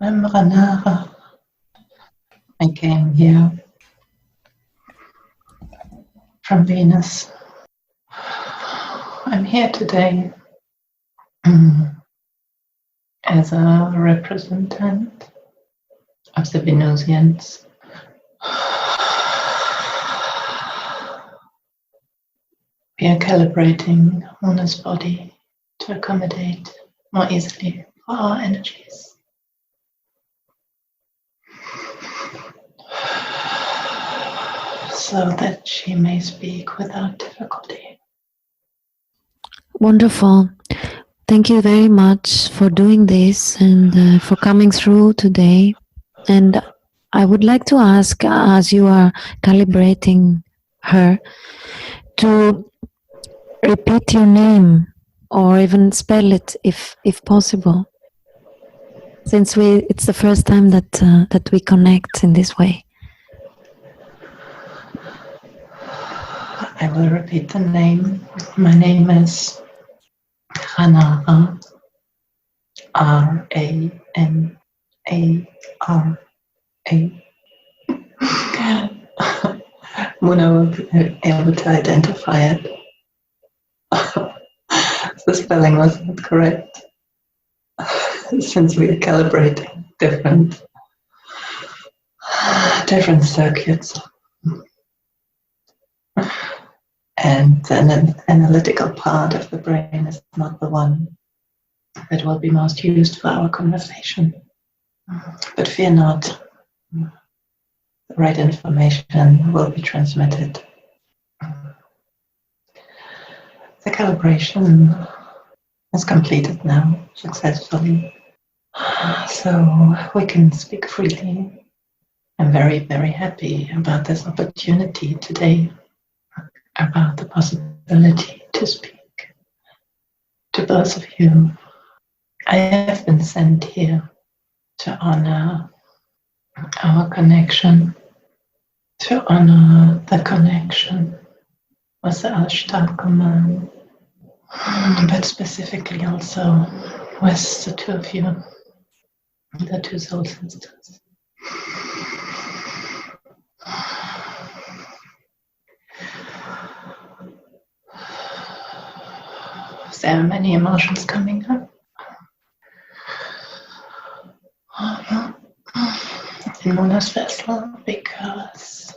I'm Ranara. I came here from Venus. I'm here today as a representative of the Venusians. We are calibrating Mona's body to accommodate more easily for our energies. So that she may speak without difficulty. Wonderful. Thank you very much for doing this and for coming through today. And I would like to ask, as you are calibrating her, to repeat your name or even spell it if possible, since it's the first time that we connect in this way. I will repeat the name. My name is Ranara. Ranara. Mona will be able to identify it. The spelling was not correct, since we are calibrating different circuits. And the analytical part of the brain is not the one that will be most used for our conversation. But fear not, the right information will be transmitted. The calibration is completed now successfully, so we can speak freely. I'm very, very happy about this opportunity today, about the possibility to speak to both of you. I have been sent here to honor our connection, to honor the connection with the Ashtar command, but specifically also with the two of you, the two soul sisters. There are many emotions coming up. In Mona's vessel, because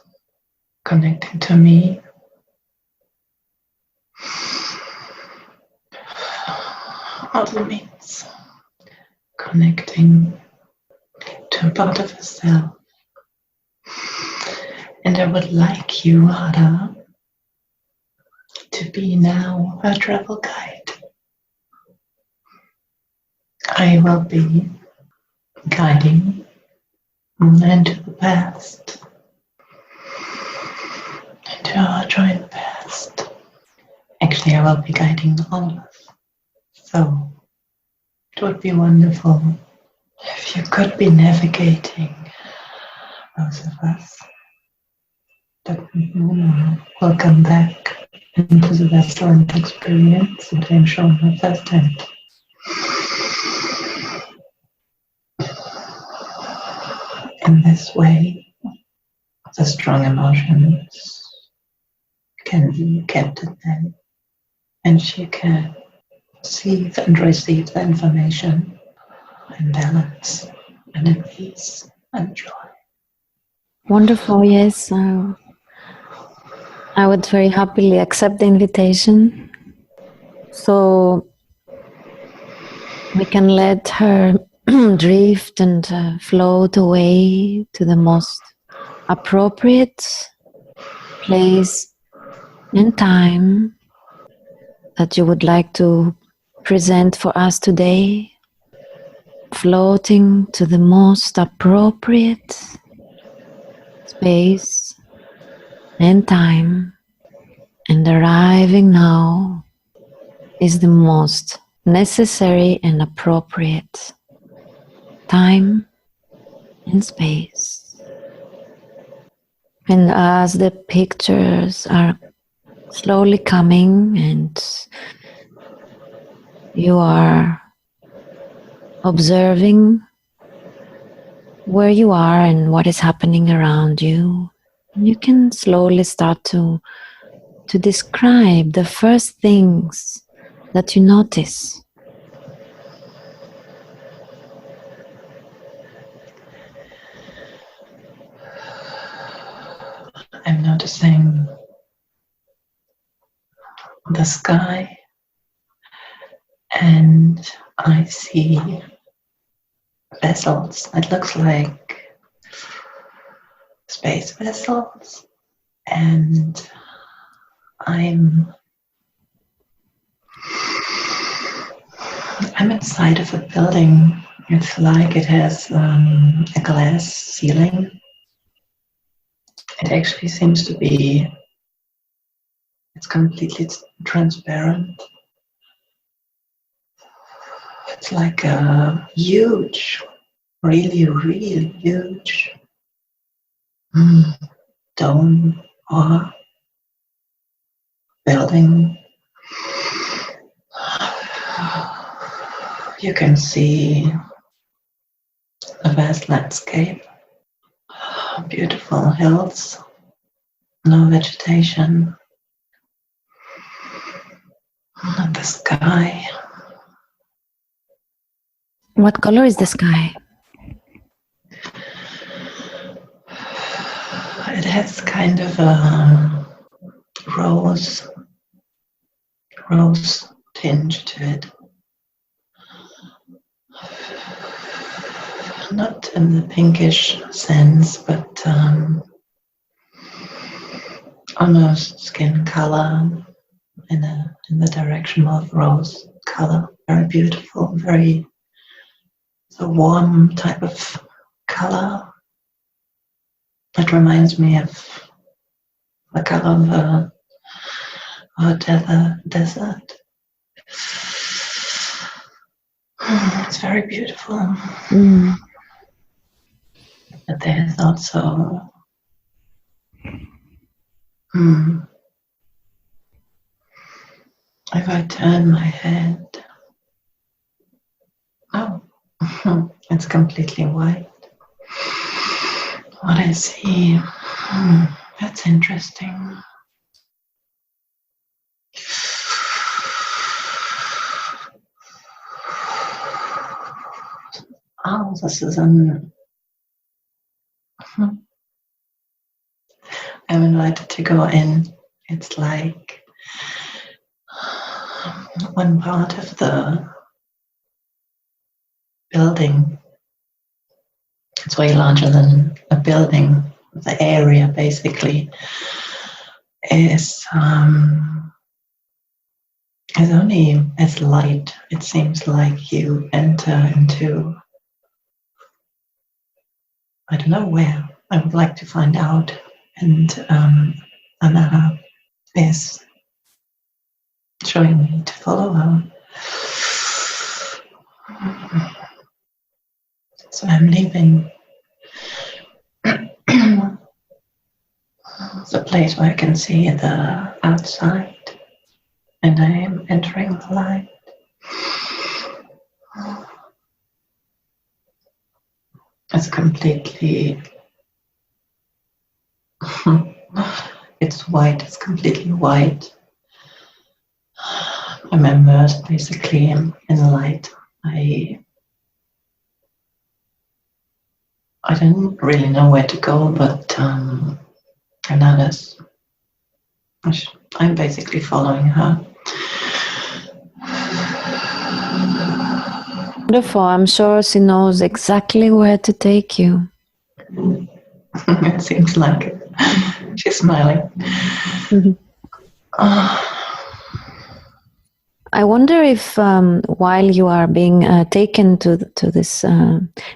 connecting to me also means connecting to a part of herself. And I would like you, Hara, to be now her travel guide. I will be guiding Mona into the past, into our joint past. Actually, I will be guiding all of us. So it would be wonderful if you could be navigating both of us. That Mona will come back into the vessel and experience what I'm showing her firsthand. In this way, the strong emotions can be kept in them, and she can receive and receive the information in balance and in peace and joy. Wonderful, yes. I would very happily accept the invitation, so we can let her drift and float away to the most appropriate place and time that you would like to present for us today, floating to the most appropriate space and time, and arriving now is the most necessary and appropriate time and space. And as the pictures are slowly coming and you are observing where you are and what is happening around you. You can slowly start to describe the first things that you notice. I'm noticing the sky, and I see vessels. It looks like space vessels, and I'm inside of a building. It's like it has a glass ceiling. It actually seems to be, it's completely transparent. It's like a huge, really huge dome or building. You can see a vast landscape, beautiful hills, no vegetation, and the sky. What color is the sky? It has kind of a rose tinge to it. Not in the pinkish sense, but almost skin color in the direction of rose color. Very beautiful, very warm type of color. It reminds me of the color of a desert. It's very beautiful. But there's also if I turn my head, it's completely white. What I see, that's interesting. Oh, this is I'm invited to go in. It's like one part of the building. It's way larger than a building. The area basically is only as light. It seems like you enter into, I don't know where. I would like to find out. And Anna is showing me to follow her. So I'm leaving the place where I can see the outside, and I am entering the light. It's completely, it's white, it's completely white. I'm immersed basically in the light. I didn't really know where to go, but Anna's, I'm basically following her. Wonderful. I'm sure she knows exactly where to take you. It seems like it. She's smiling. I wonder if while you are being taken to this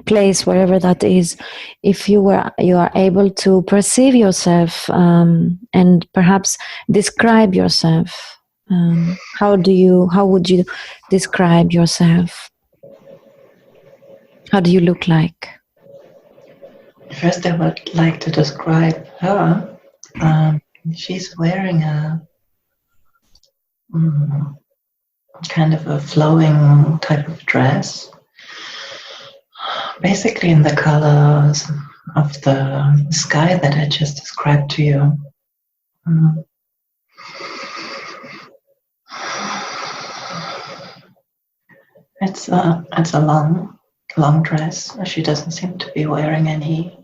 place, wherever that is, if you are able to perceive yourself and perhaps describe yourself. How would you describe yourself? How do you look like? First, I would like to describe her. She's wearing a kind of a flowing type of dress basically in the colors of the sky that I just described to you. It's a long dress. She doesn't seem to be wearing any.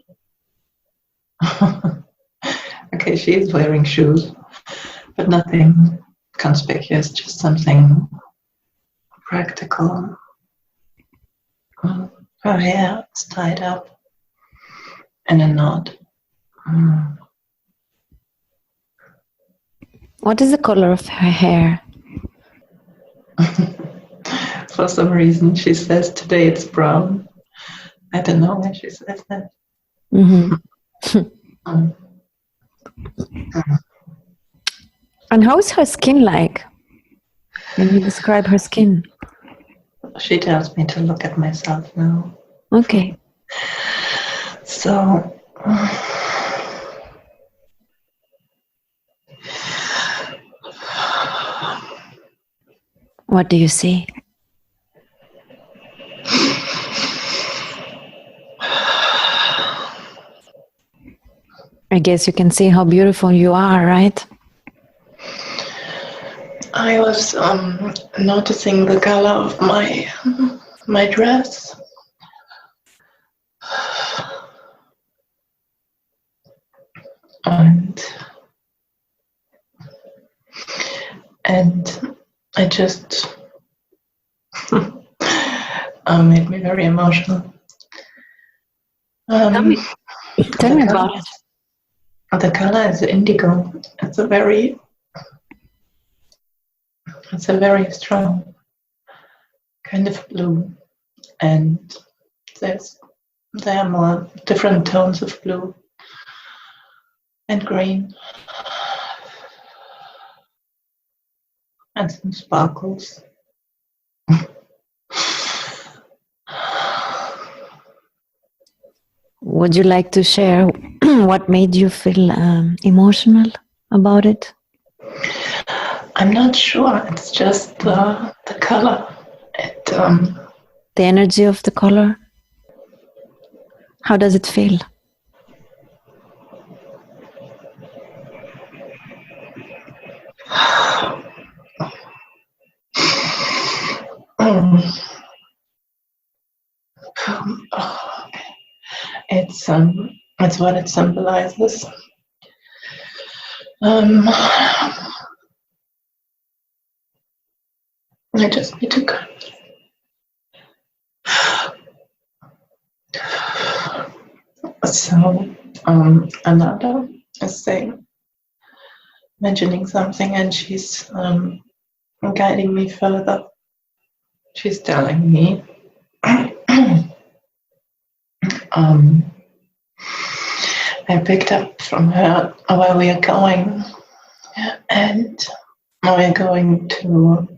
Okay, she is wearing shoes, but nothing conspicuous, just something practical. Her hair is tied up in a knot. What is the color of her hair? For some reason, she says today it's brown. I don't know why she says that. And how is her skin like? Can you describe her skin? She tells me to look at myself now. Okay. So, what do you see? I guess you can see how beautiful you are, right? I was noticing the color of my dress. And I just made me very emotional. Tell me about it. The color is indigo. It's a very strong kind of blue, and there are more different tones of blue and green and some sparkles. Would you like to share what made you feel emotional about it? I'm not sure. It's just the color. The energy of the color. How does it feel? It's what it symbolizes. I just need to go. So Ananda is mentioning something, and she's guiding me further. She's telling me I picked up from her where we are going, and we're going to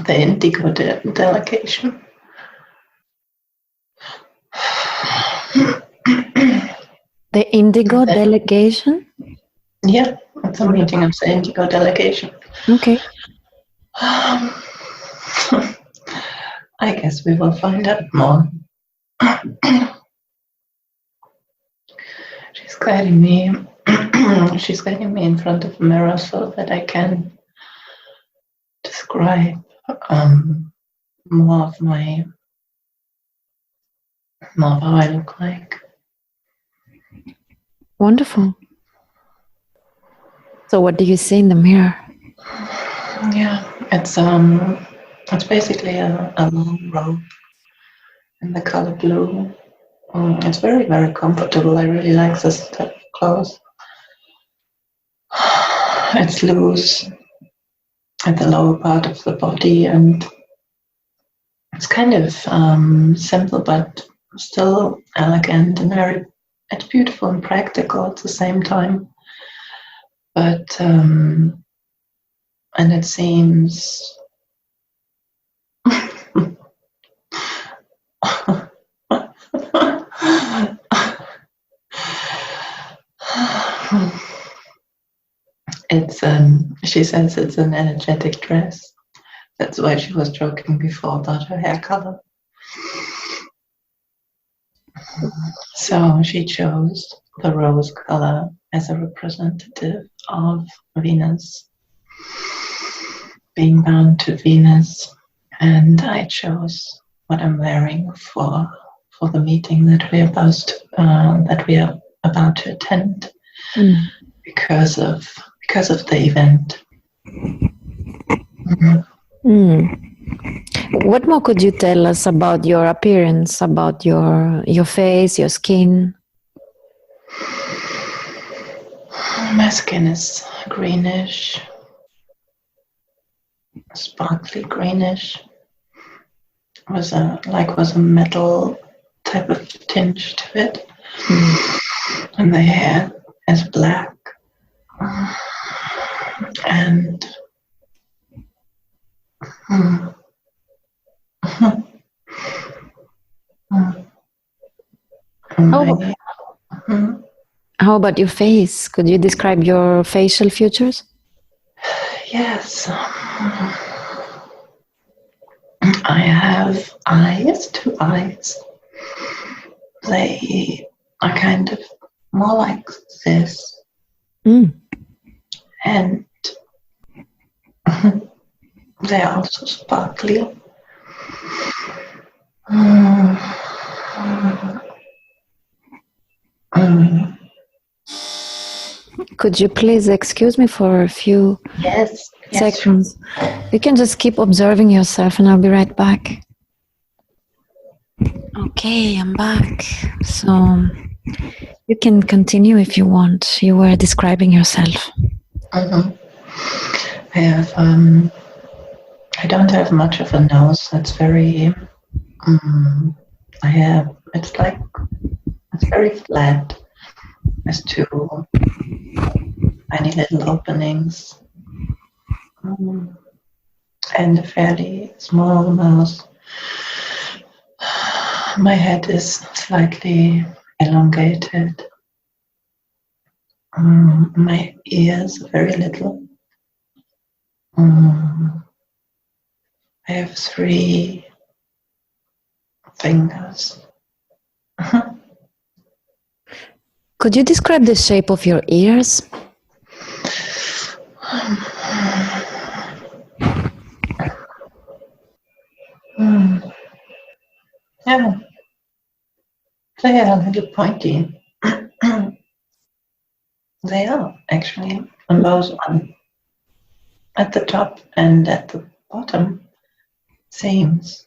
the Indigo delegation. The Indigo delegation? Yeah, it's a meeting of the Indigo delegation. Okay. I guess we will find out more. She's guiding me. She's guiding me in front of a mirror so that I can describe more of how I look like. Wonderful. So what do you see in the mirror? Yeah, it's basically a long robe in the color blue. It's very, very comfortable. I really like this type of clothes. It's loose at the lower part of the body, and it's kind of simple but still elegant and it's beautiful and practical at the same time. But and it seems she says it's an energetic dress. That's why she was joking before about her hair color. So she chose the rose color as a representative of Venus, being bound to Venus, and I chose what I'm wearing for the meeting that we are about to attend because of the event. What more could you tell us about your appearance, about your face, your skin? My skin is greenish, sparkly greenish. Was a metal type of tinge to it, and the hair is black, and how about your face? Could you describe your facial features? Yes. I have eyes, 2 eyes. They are kind of more like this. And they are also sparkly. Could you please excuse me for a few seconds? You can just keep observing yourself and I'll be right back. Okay, I'm back. So you can continue if you want. You were describing yourself. I have I don't have much of a nose. That's very it's very flat. There's 2 tiny little openings and a fairly small mouth. My head is slightly elongated. My ears are very little. I have 3 fingers. Could you describe the shape of your ears? Yeah, they are a little pointy. They are actually on both at the top and at the bottom. Seems.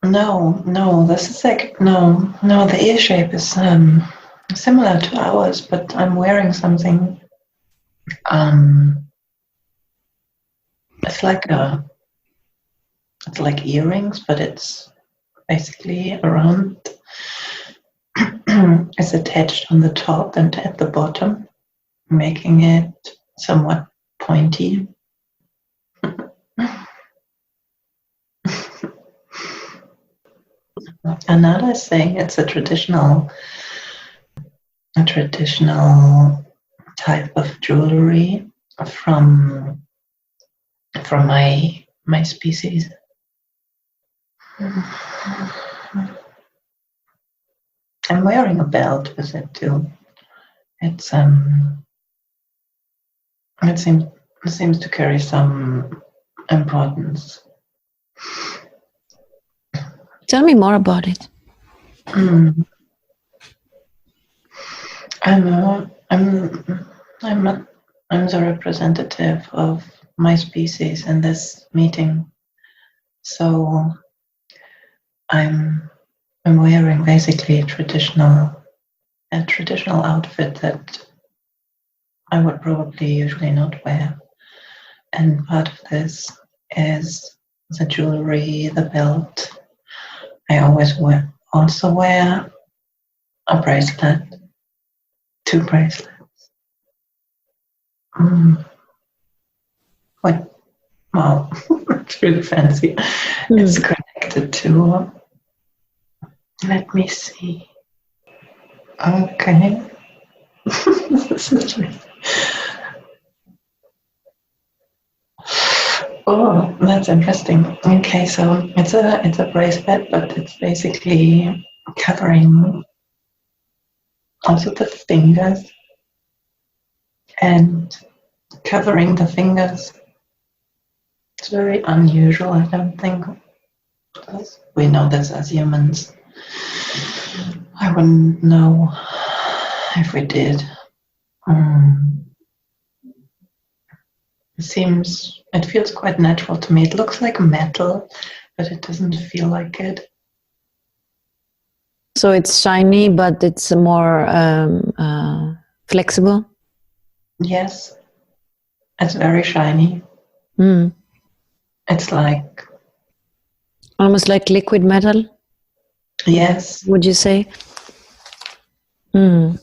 No, this is no, the ear shape is similar to ours, but I'm wearing something. It's like earrings, but it's basically around. It's attached on the top and at the bottom, making it somewhat pointy. Another thing, it's a traditional type of jewelry from my species. I'm wearing a belt with it too. It's it seems to carry some importance. Tell me more about it. I'm the representative of my species in this meeting, so I'm wearing basically a traditional outfit that I would probably usually not wear, and part of this is the jewelry, the belt. I also wear a bracelet, 2 bracelets. Wow, it's really fancy. It's connected to. Let me see. Okay. This is really. Oh, that's interesting. Okay, so it's a bracelet, but it's basically covering also the fingers and covering the fingers. It's very unusual, I don't think. We know this as humans. I wouldn't know if we did. It feels quite natural to me. It looks like metal, but it doesn't feel like it. So it's shiny, but it's more flexible? Yes, it's very shiny. It's like... almost like liquid metal? Yes. Would you say? Do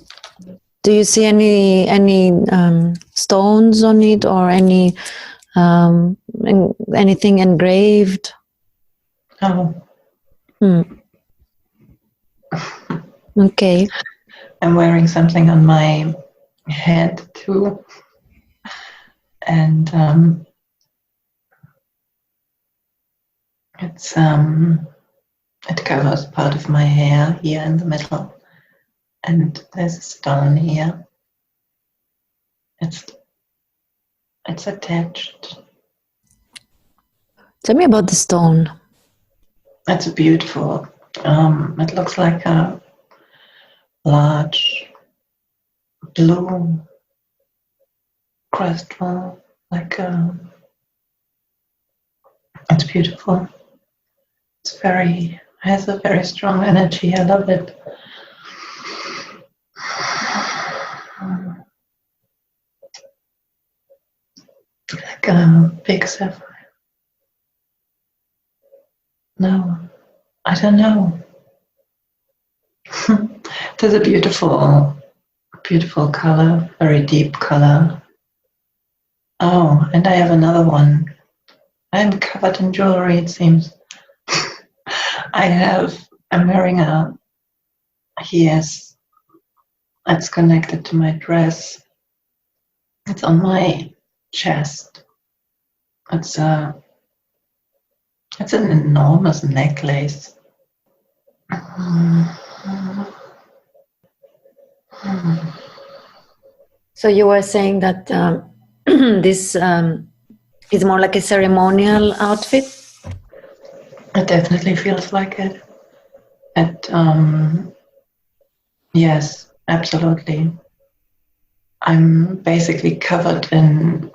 you see any stones on it or anything engraved? Oh. Okay. I'm wearing something on my head too, and it covers part of my hair here in the middle, and there's a stone here. It's attached. Tell me about the stone. It's beautiful. It looks like a large blue crystal, it's beautiful. Has a very strong energy. I love it. Like a big sapphire. No, I don't know. There's a beautiful color, very deep color. Oh, and I have another one. I'm covered in jewelry, it seems. I'm wearing yes, it's connected to my dress. It's on my chest. It's an enormous necklace. So you were saying that this is more like a ceremonial outfit? It definitely feels like it. Yes, absolutely. I'm basically covered in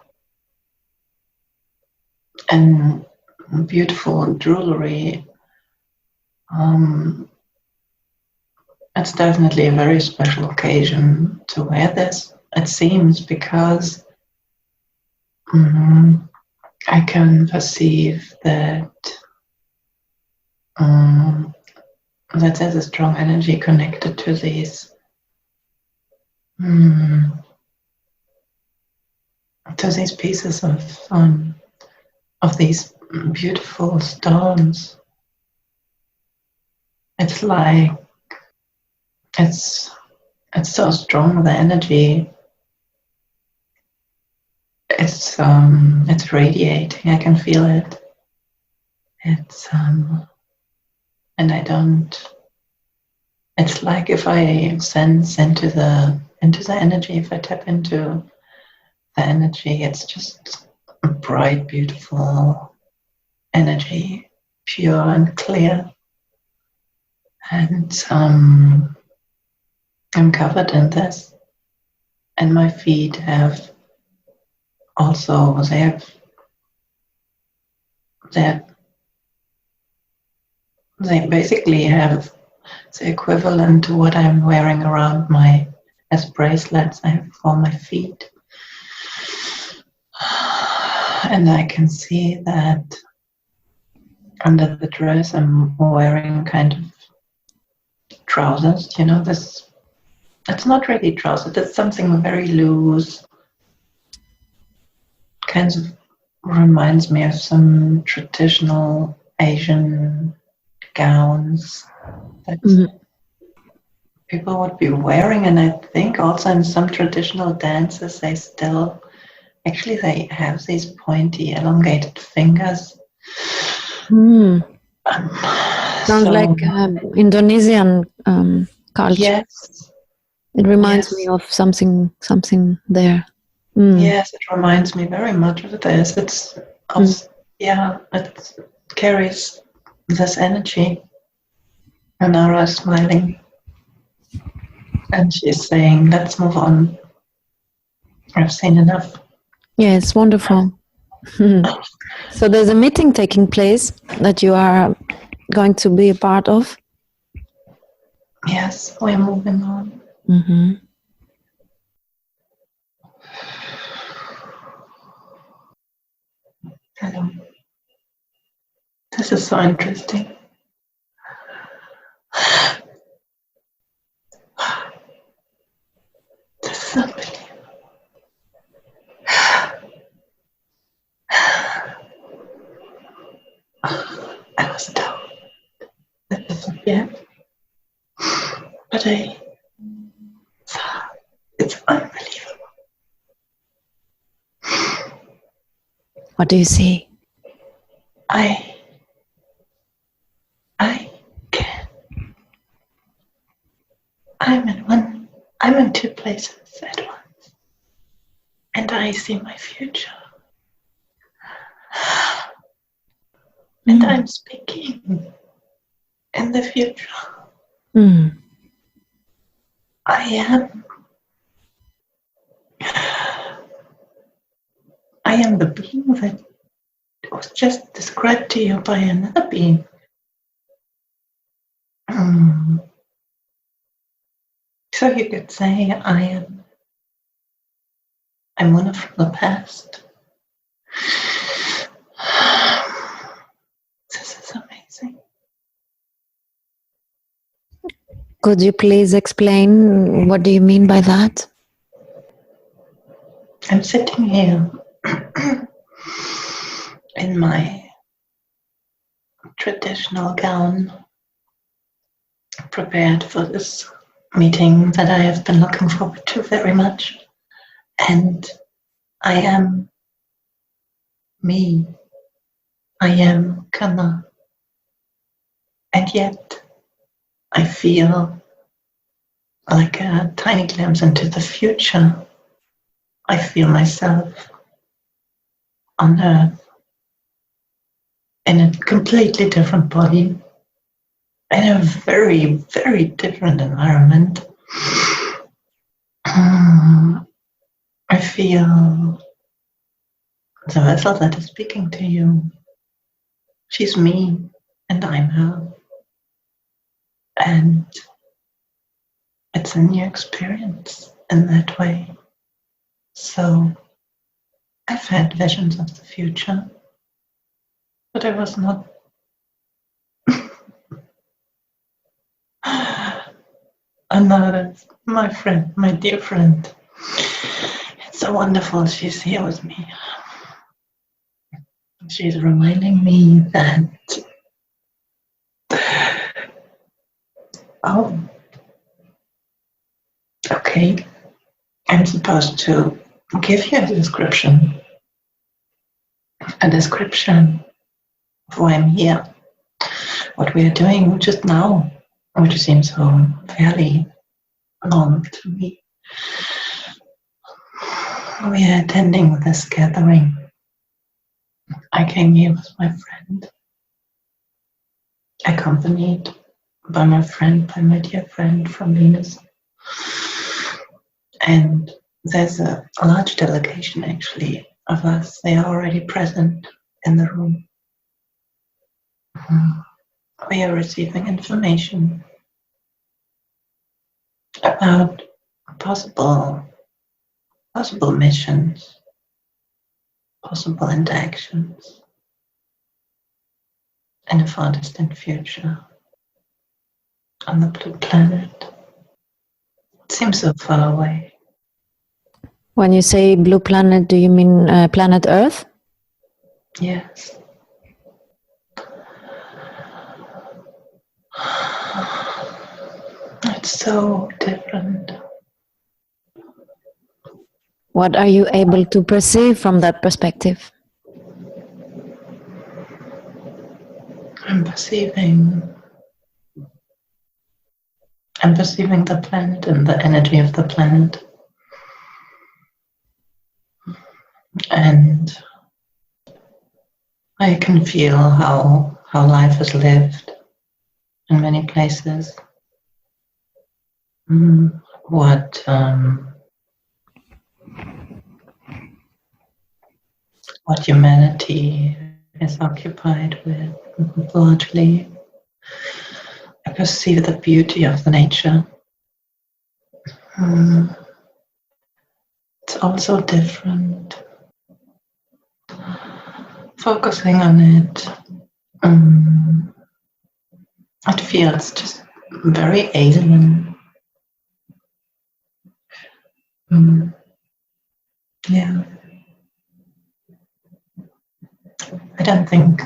beautiful jewelry. It's definitely a very special occasion to wear this, it seems, because I can perceive that there's a strong energy connected to these pieces of these beautiful stones. It's like it's so strong, the energy. It's radiating. I can feel it. And I don't. It's like if I sense into the energy, if I tap into the energy, it's just a bright, beautiful energy, pure and clear. And I'm covered in this, and my feet have also they basically have the equivalent to what I'm wearing around as bracelets I have for my feet. And I can see that under the dress I'm wearing kind of trousers, it's not really trousers, it's something very loose. Kind of reminds me of some traditional Asian gowns that people would be wearing, and I think also in some traditional dances they still Actually, they have these pointy, elongated fingers. Mm. Sounds So, like Indonesian culture. yes, It reminds me yes, of something there. Mm. yes, it reminds me very much of this. It's Mm. of, yeah, it carries this energy. And Nara is smiling, and she's saying, "Let's move on. I've seen enough." Yes, wonderful. So there's a meeting taking place that you are going to be a part of. Yes, we're moving on. Mm-hmm. Hello. This is so interesting. This is unbelievable. I was told that this would be it, but it's unbelievable. What do you see? I can. I'm in two places at once, and I see my future. And I'm speaking in the future. Mm. I am the being that was just described to you by another being. So you could say I'm one from the past. This is amazing. Could you please explain what do you mean by that? I'm sitting here in my traditional gown, prepared for this meeting that I have been looking forward to very much. And I am me. I am Kana. And yet I feel like a tiny glimpse into the future. I feel myself on Earth in a completely different body, in a very, very different environment. I feel the vessel that is speaking to you. She's me and I'm her. And it's a new experience in that way. So I've had visions of the future, but I was not. Another, my friend, my dear friend. It's so wonderful she's here with me. She's reminding me that, oh, okay, I'm supposed to give you a description of why I'm here, what we are doing just now, which seems so fairly normal to me. We are attending this gathering. I came here with my friend, accompanied by my dear friend from Venus. And there's a large delegation actually of us. They are already present in the room. We are receiving information about possible missions, possible interactions in a far distant future on the blue planet. It seems so far away. When you say blue planet, do you mean planet Earth? Yes. It's so different. What are you able to perceive from that perspective? I'm perceiving the planet and the energy of the planet. And I can feel how life is lived in many places. What humanity is occupied with largely. I perceive the beauty of the nature. It's also different. Focusing on it, it feels just very alien. Yeah. I don't think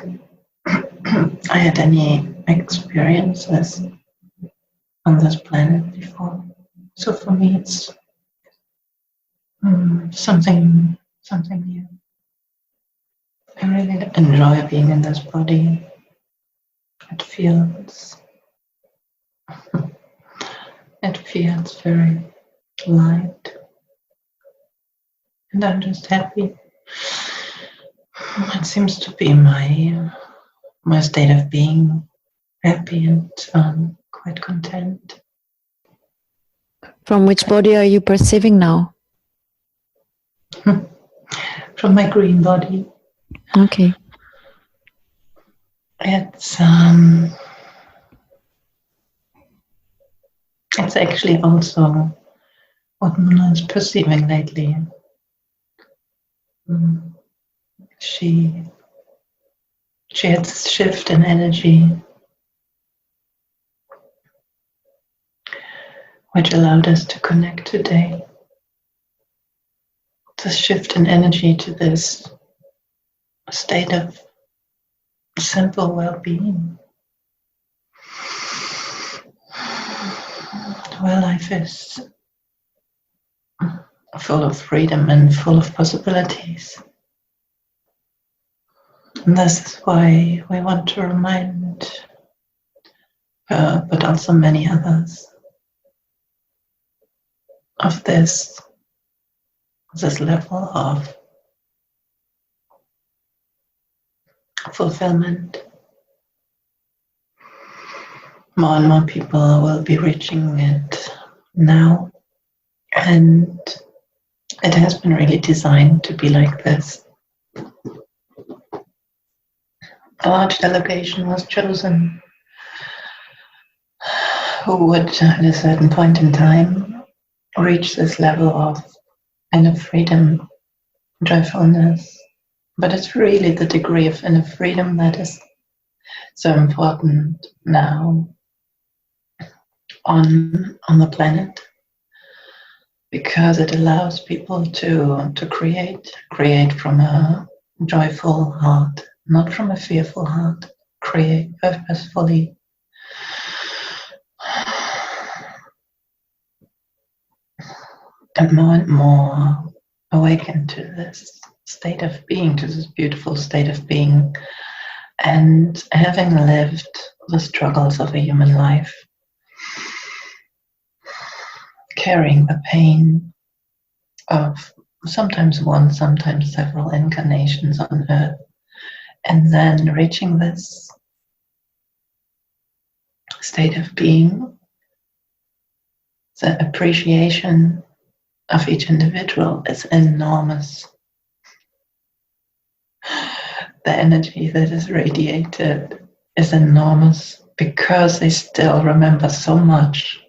I had any experiences on this planet before. So for me, it's something new. I really enjoy being in this body. It feels very light, and I'm just happy. It seems to be my state of being, happy and quite content. From which body are you perceiving now? From my green body. Okay. It's actually also what Mona is perceiving lately. She had this shift in energy, which allowed us to connect today. This shift in energy to this state of simple well-being, where life is full of freedom and full of possibilities. And this is why we want to remind her, but also many others, of this level of fulfillment. More and more people will be reaching it now, and it has been really designed to be like this. A large delegation was chosen who would, at a certain point in time, reach this level of inner freedom, joyfulness. But it's really the degree of inner freedom that is so important now on the planet, because it allows people to create from a joyful heart, not from a fearful heart, create purposefully. And more awaken to this state of being, to this beautiful state of being, and having lived the struggles of a human life, carrying the pain of sometimes one, sometimes several incarnations on Earth, and then reaching this state of being, the appreciation of each individual is enormous. The energy that is radiated is enormous, because they still remember so much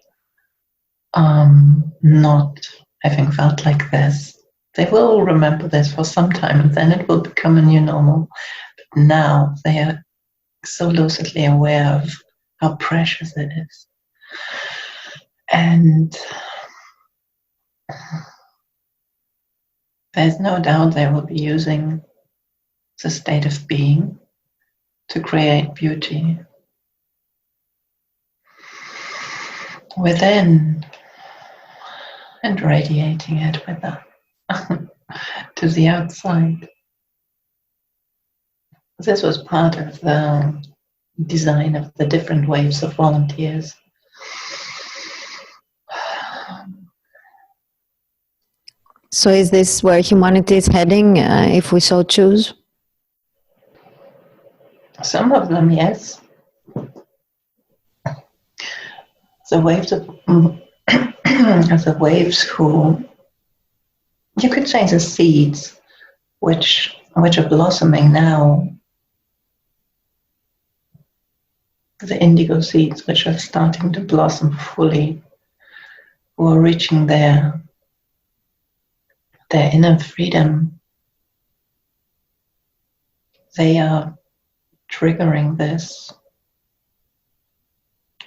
not having felt like this. They will remember this for some time, and then it will become a new normal. But now they are so lucidly aware of how precious it is. And there's no doubt they will be using the state of being to create beauty within and radiating it with them. to the outside. This was part of the design of the different waves of volunteers. So is this where humanity is heading, if we so choose? Some of them, yes. The waves of the waves who, you could say, the seeds which are blossoming now. The indigo seeds which are starting to blossom fully, who are reaching their inner freedom. They are triggering this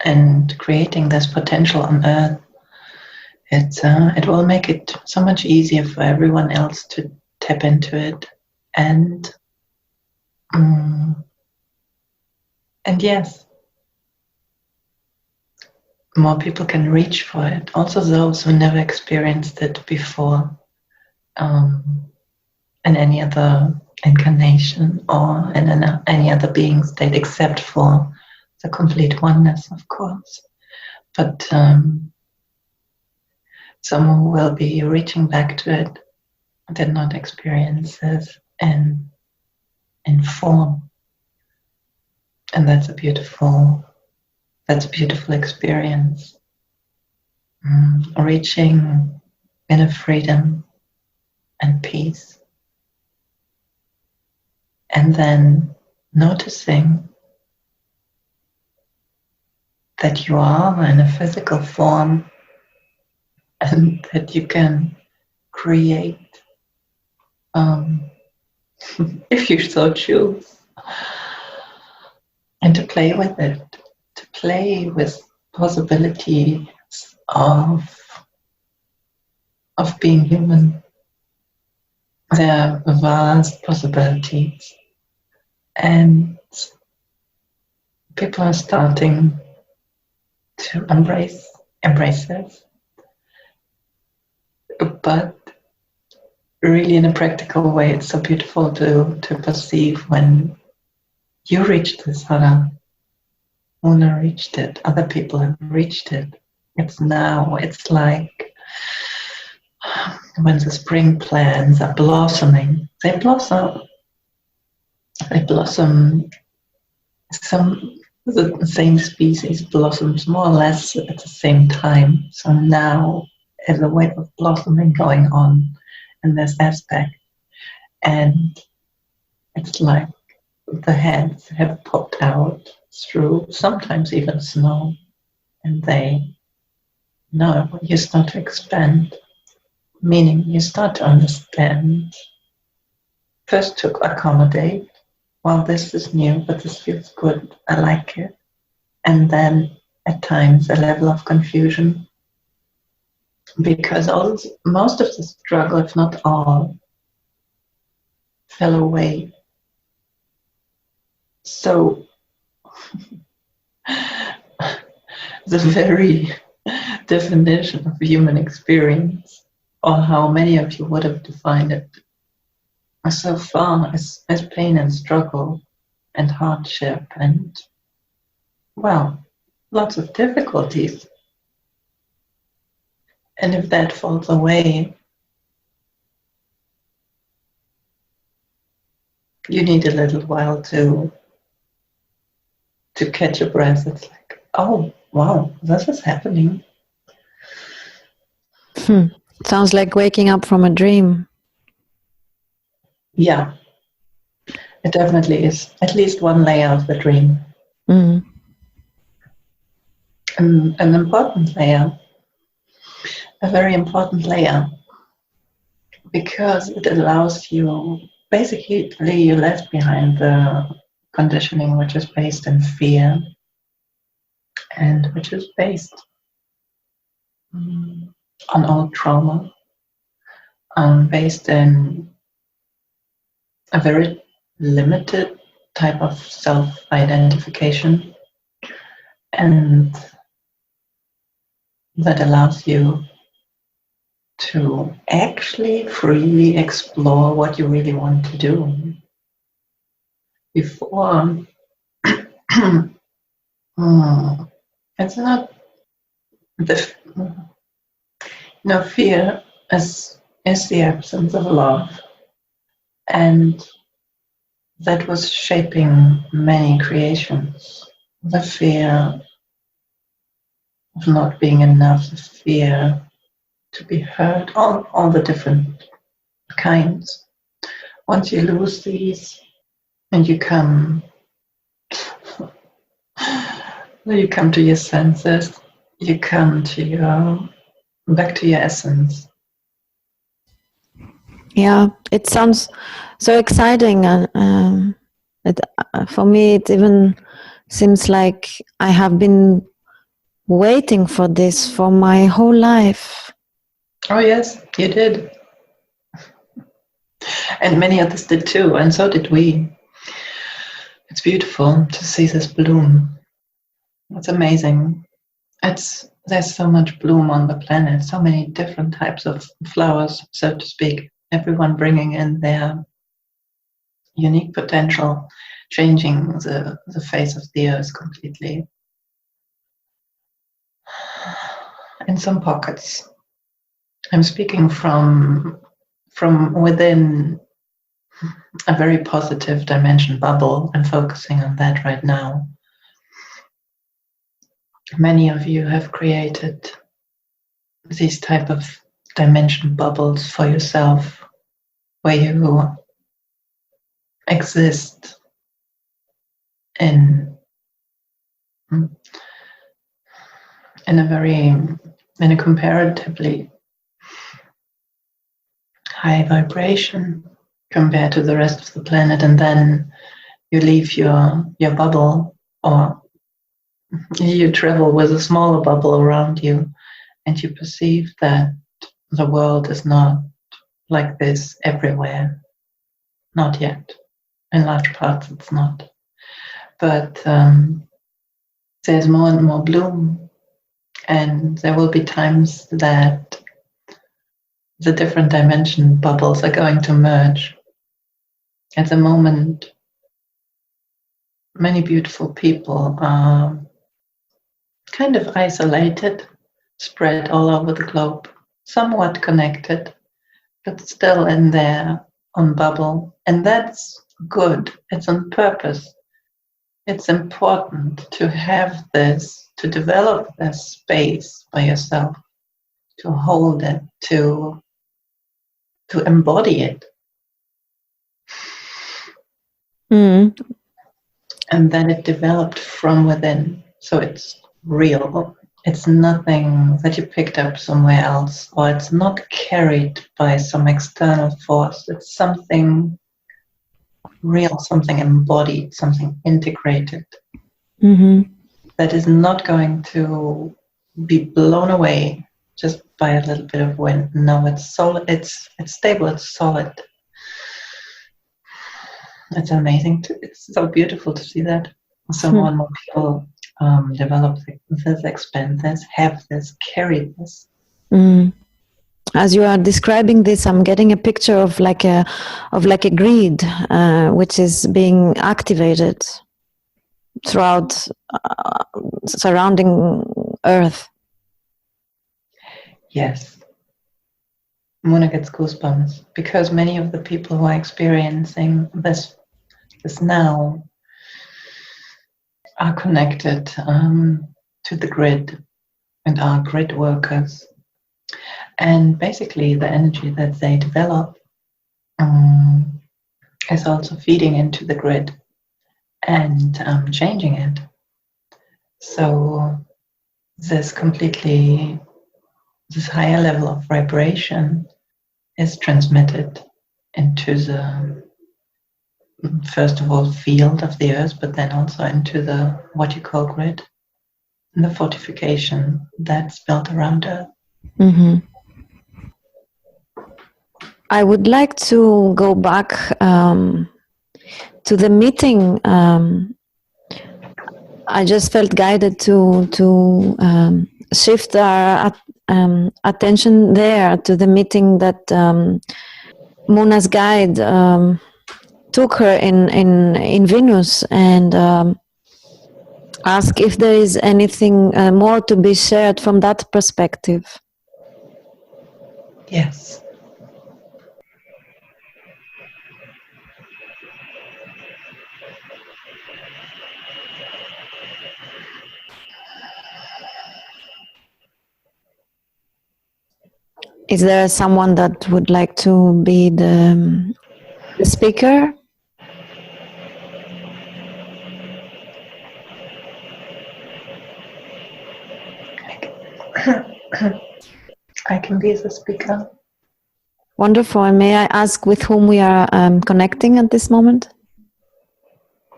and creating this potential on Earth. It will make it so much easier for everyone else to tap into it, and yes, more people can reach for it. Also those who never experienced it before in any other incarnation or in any other being state, except for the complete oneness, of course. But some will be reaching back to it, did not experience this in form. And that's a beautiful experience. Reaching inner freedom and peace. And then noticing that you are in a physical form and that you can create, if you so choose, and to play with it, to play with possibilities of being human. There are vast possibilities, and people are starting to embrace this, but really in a practical way. It's so beautiful to perceive when you reach this. Una reached it, other people have reached it. It's now, it's like when the spring plants are blossoming. They blossom the same species blossoms more or less at the same time. So now there's a wave of blossoming going on in this aspect, and it's like the heads have popped out through sometimes even snow, and you start to expand, meaning you start to understand. First to accommodate, well, this is new, but this feels good, I like it. And then at times a level of confusion, because most of the struggle, if not all, fell away. So the very definition of human experience, or how many of you would have defined it so far, as pain and struggle and hardship and, well, lots of difficulties. And if that falls away, you need a little while to catch your breath. It's like, oh, wow, this is happening. Sounds like waking up from a dream. Yeah, it definitely is. At least one layer of the dream. Mm. An important layer, a very important layer, because it allows you, basically you left behind the conditioning which is based in fear and which is based on old trauma, based in a very limited type of self-identification, and that allows you to actually freely explore what you really want to do. Before, it's not the fear is the absence of love, and that was shaping many creations. The fear of not being enough, the fear to be heard, all the different kinds. Once you lose these and you come to your senses, you come to back to your essence. Yeah, it sounds so exciting, and for me it even seems like I have been waiting for this for my whole life. Oh yes, you did. And many others did too, and so did we. It's beautiful to see this bloom. It's amazing. There's so much bloom on the planet, so many different types of flowers, so to speak, everyone bringing in their unique potential, changing the face of the earth completely. In some pockets, I'm speaking from within a very positive dimension bubble. I'm focusing on that right now. Many of you have created these type of dimension bubbles for yourself, where you exist in a comparatively high vibration compared to the rest of the planet, and then you leave your bubble, or you travel with a smaller bubble around you, and you perceive that the world is not like this everywhere. Not yet. In large parts it's not. But there's more and more bloom, and there will be times that the different dimension bubbles are going to merge. At the moment, many beautiful people are kind of isolated, spread all over the globe, somewhat connected, but still in their own bubble. And that's good. It's on purpose. It's important to have this, to develop this space by yourself, to hold it, to embody it. And then it developed from within. So it's real. It's nothing that you picked up somewhere else, or it's not carried by some external force. It's something real, something embodied, something integrated, that is not going to be blown away just by a little bit of wind. No, it's solid. It's stable. It's solid. It's amazing. It's so beautiful to see that. So more and more people develop this, expand this, have this, carry this. As you are describing this, I'm getting a picture of like a grid, which is being activated throughout surrounding Earth. Yes. Mona gets goosebumps because many of the people who are experiencing this now are connected to the grid and are grid workers. And basically the energy that they develop is also feeding into the grid and changing it. So this higher level of vibration is transmitted into the, first of all, field of the earth, but then also into the, what you call grid, and the fortification that's built around Earth. I would like to go back to the meeting. I just felt guided to shift our attention there to the meeting that Mona's guide took her in Venus, and ask if there is anything more to be shared from that perspective. Yes. Is there someone that would like to be the speaker? I can be the speaker. Wonderful. And may I ask with whom we are connecting at this moment?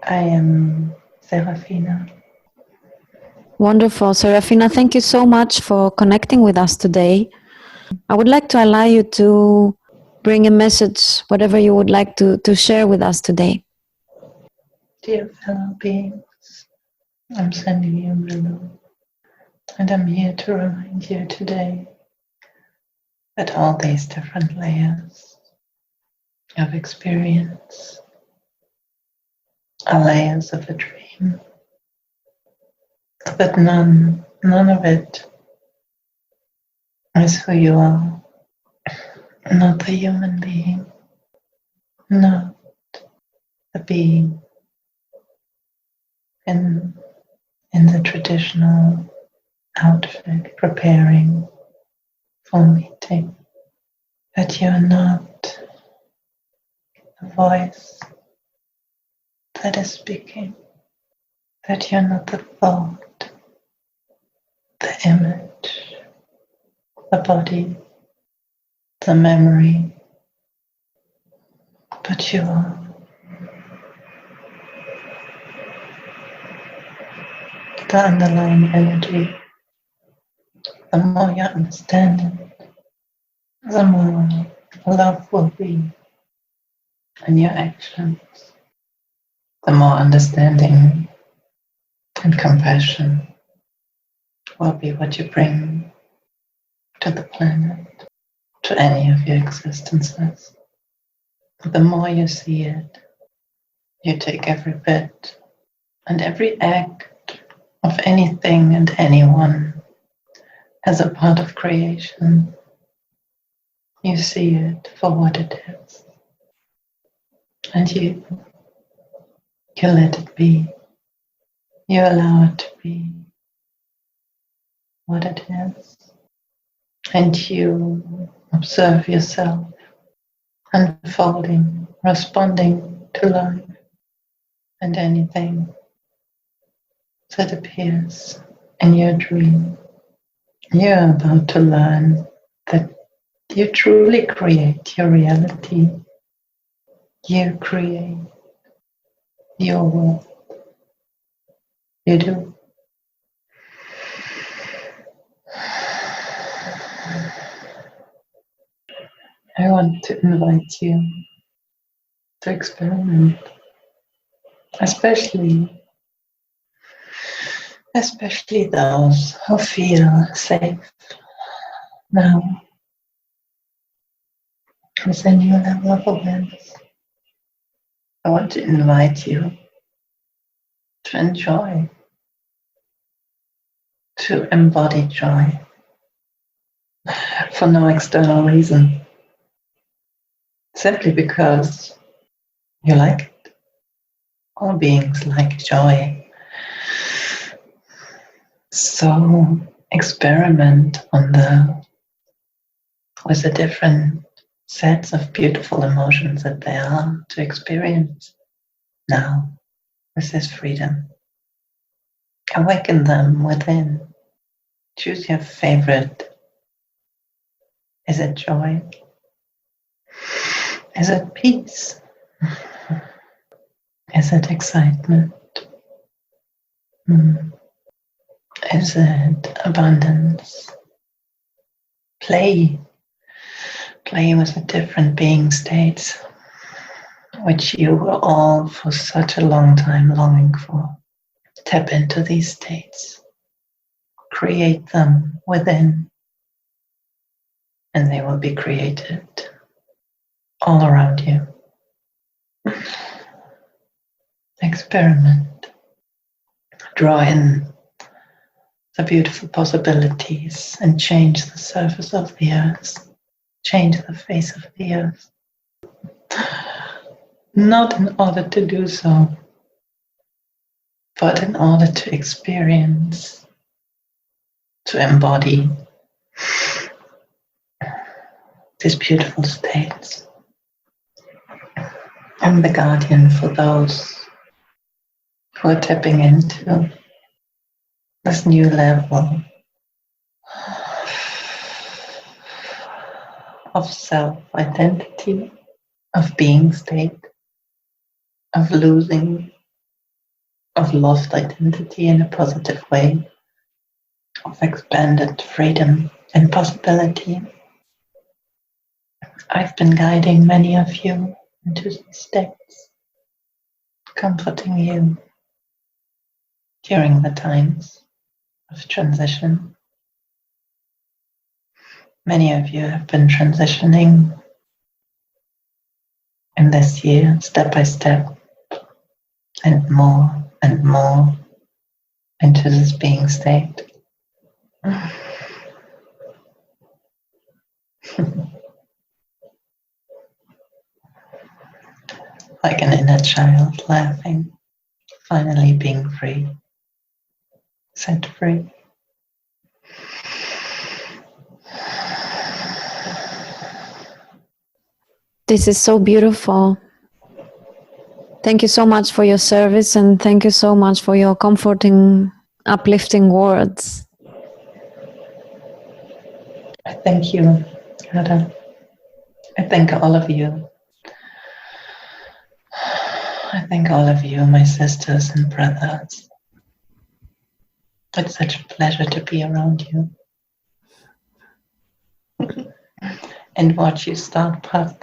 I am Serafina. Wonderful. Serafina, thank you so much for connecting with us today. I would like to allow you to bring a message, whatever you would like to share with us today. Dear fellow beings, I'm sending you my love, and I'm here to remind you today that all these different layers of experience are layers of a dream, but none of it is who you are, not the human being, not the being in the traditional outfit preparing for meeting, that you're not the voice that is speaking, that you're not the thought, the image, the body, the memory, but you are the underlying energy. The more you understand it, the more love will be in your actions, the more understanding and compassion will be what you bring to the planet, to any of your existences. The more you see it, you take every bit and every act of anything and anyone as a part of creation. You see it for what it is, and you let it be. You allow it to be what it is, and you observe yourself unfolding, responding to life and anything that appears in your dream. You're about to learn that you truly create your reality. You create your world. You do. I want to invite you to experiment, especially those who feel safe now with a new level of awareness. I want to invite you to enjoy, to embody joy for no external reason, simply because you like it. All beings like joy. So experiment with the different sets of beautiful emotions that there are to experience now with this freedom. Awaken them within. Choose your favorite. Is it joy? Is it peace? Is it excitement? Is it abundance? Play with the different being states which you were all for such a long time longing for. Tap into these states. Create them within. and they will be created all around you. Experiment. Draw in the beautiful possibilities and change the surface of the earth. Change the face of the earth. Not in order to do so, but in order to experience, to embody these beautiful states. I'm the guardian for those who are tapping into this new level of self-identity, of being state, of losing, of lost identity in a positive way, of expanded freedom and possibility. I've been guiding many of you into these states, comforting you during the times of transition. Many of you have been transitioning in this year, step by step, and more into this being state. Like an inner child laughing, finally being free, set free. This is so beautiful. Thank you so much for your service, and thank you so much for your comforting, uplifting words. I thank you, Ada. I thank all of you. I thank all of you, my sisters and brothers. It's such a pleasure to be around you and watch you start playing,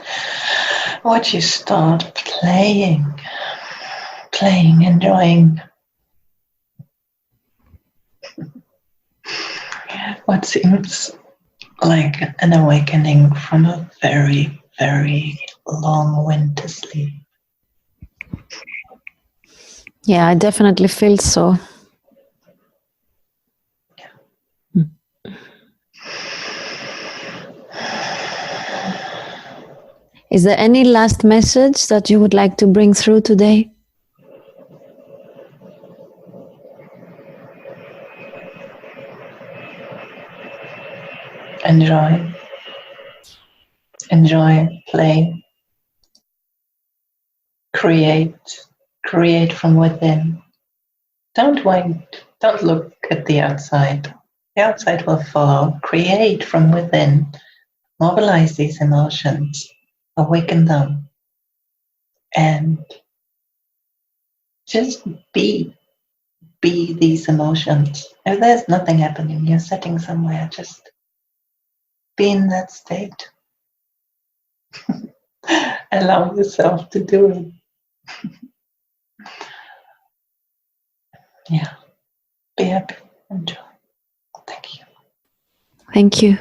enjoying what seems like an awakening from a very, very long winter sleep. Yeah, I definitely feel so. Is there any last message that you would like to bring through today? Enjoy, play, create from within. Don't wait, don't look at the outside. The outside will follow. Create from within. Mobilize these emotions, awaken them, and just be these emotions. If there's nothing happening, you're sitting somewhere, just be in that state. Allow yourself to do it. Yeah. Be happy. Enjoy. Thank you. Thank you.